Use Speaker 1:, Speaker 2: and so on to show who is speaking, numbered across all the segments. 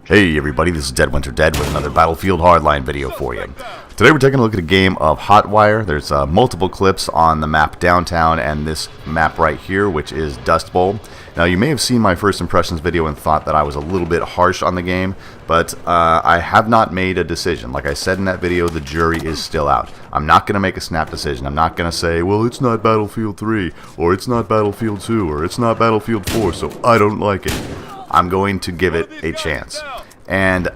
Speaker 1: Hey everybody, this is Dead Winter Dead with another Battlefield Hardline video for you. Today we're taking a look at a game of Hotwire. There's multiple clips on the map downtown and this map right here, which is Dust Bowl. Now you may have seen my first impressions video and thought that I was a little bit harsh on the game, but I have not made a decision. Like I said in that video, the jury is still out. I'm not going to make a snap decision. I'm not going to say, well, it's not Battlefield 3, or it's not Battlefield 2, or it's not Battlefield 4, so I don't like it. I'm going to give it a chance. And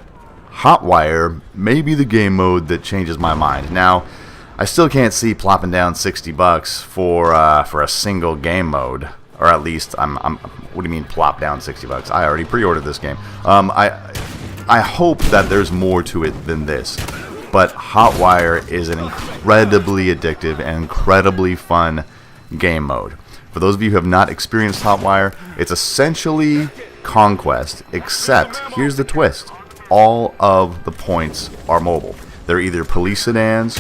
Speaker 1: Hotwire may be the game mode that changes my mind. Now, I still can't see plopping down $60 for a single game mode, or at least what do you mean plop down $60? I already pre-ordered this game. I hope that there's more to it than this. But Hotwire is an incredibly addictive and incredibly fun game mode. For those of you who have not experienced Hotwire, it's essentially Conquest, except here's the twist: all of the points are mobile. They're either police sedans,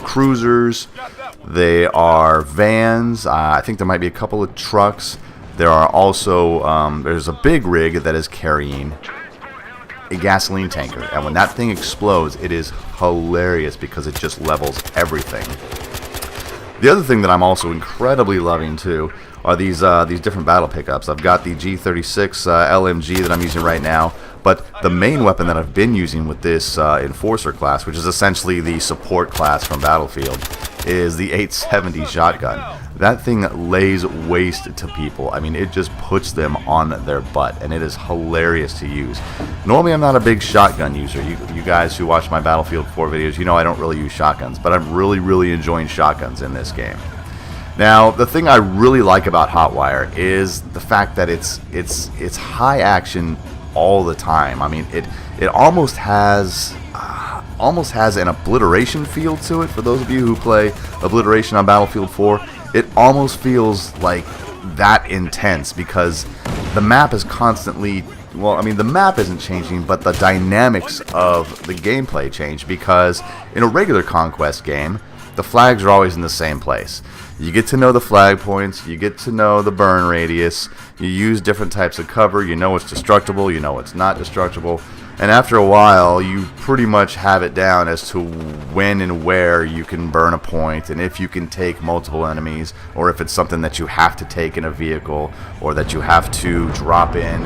Speaker 1: cruisers, they are vans. I think there might be a couple of trucks. There are also there's a big rig that is carrying a gasoline tanker, and when that thing explodes, it is hilarious because it just levels everything. The other thing that I'm also incredibly loving too are these different battle pickups. I've got the G36 LMG that I'm using right now, but the main weapon that I've been using with this Enforcer class, which is essentially the support class from Battlefield, is the 870 shotgun. That thing lays waste to people. I mean, it just puts them on their butt, and it is hilarious to use. Normally, I'm not a big shotgun user. You guys who watch my Battlefield 4 videos, you know I don't really use shotguns, but I'm really enjoying shotguns in this game. Now, the thing I really like about Hotwire is the fact that it's high action all the time. I mean, it almost has an obliteration feel to it. For those of you who play Obliteration on Battlefield 4, it almost feels like that intense because the map is constantly, well, I mean, the map isn't changing, but the dynamics of the gameplay change, because in a regular Conquest game, the flags are always in the same place. You get to know the flag points, you get to know the burn radius, you use different types of cover, you know it's destructible, you know it's not destructible, and after a while you pretty much have it down as to when and where you can burn a point, and if you can take multiple enemies, or if it's something that you have to take in a vehicle, or that you have to drop in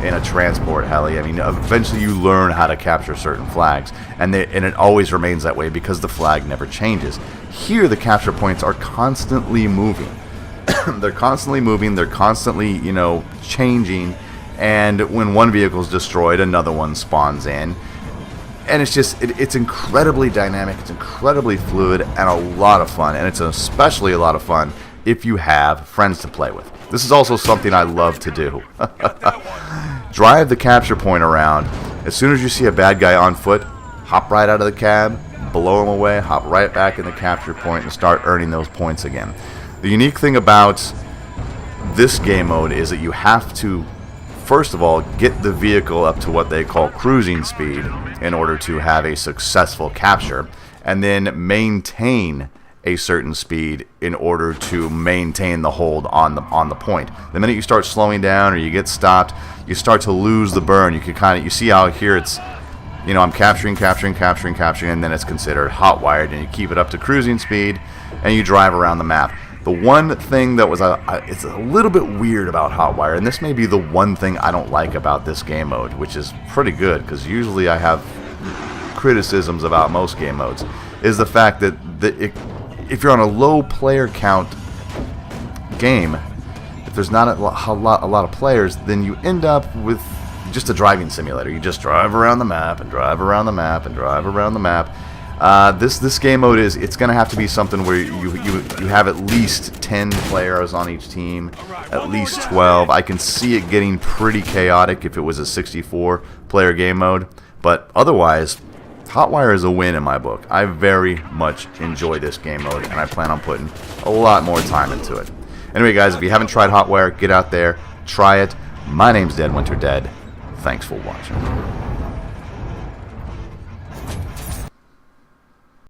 Speaker 1: a transport heli. I mean, eventually you learn how to capture certain flags, and it always remains that way because the flag never changes. Here the capture points are constantly moving. They're constantly moving, they're constantly, changing, and when one vehicle is destroyed, another one spawns in. And it's just, it's incredibly dynamic, it's incredibly fluid, and a lot of fun. And it's especially a lot of fun if you have friends to play with. This is also something I love to do. Drive the capture point around. As soon as you see a bad guy on foot, hop right out of the cab, blow him away, hop right back in the capture point, and start earning those points again. The unique thing about this game mode is that you have to, first of all, get the vehicle up to what they call cruising speed in order to have a successful capture, and then maintain a certain speed in order to maintain the hold on the point. The minute you start slowing down or you get stopped, you start to lose the burn. You see how here it's, I'm capturing, and then it's considered hot-wired, and you keep it up to cruising speed, and you drive around the map. The one thing that was it's a little bit weird about Hotwire, and this may be the one thing I don't like about this game mode, which is pretty good, because usually I have criticisms about most game modes, is the fact that if you're on a low player count game, if there's not a lot of players, then you end up with just a driving simulator. You just drive around the map and drive around the map and drive around the map. This game mode it's going to have to be something where you have at least 10 players on each team, at least 12. I can see it getting pretty chaotic if it was a 64-player game mode, but otherwise, Hotwire is a win in my book. I very much enjoy this game mode, and I plan on putting a lot more time into it. Anyway, guys, if you haven't tried Hotwire, get out there, try it. My name's Dead Winter Dead. Thanks for watching.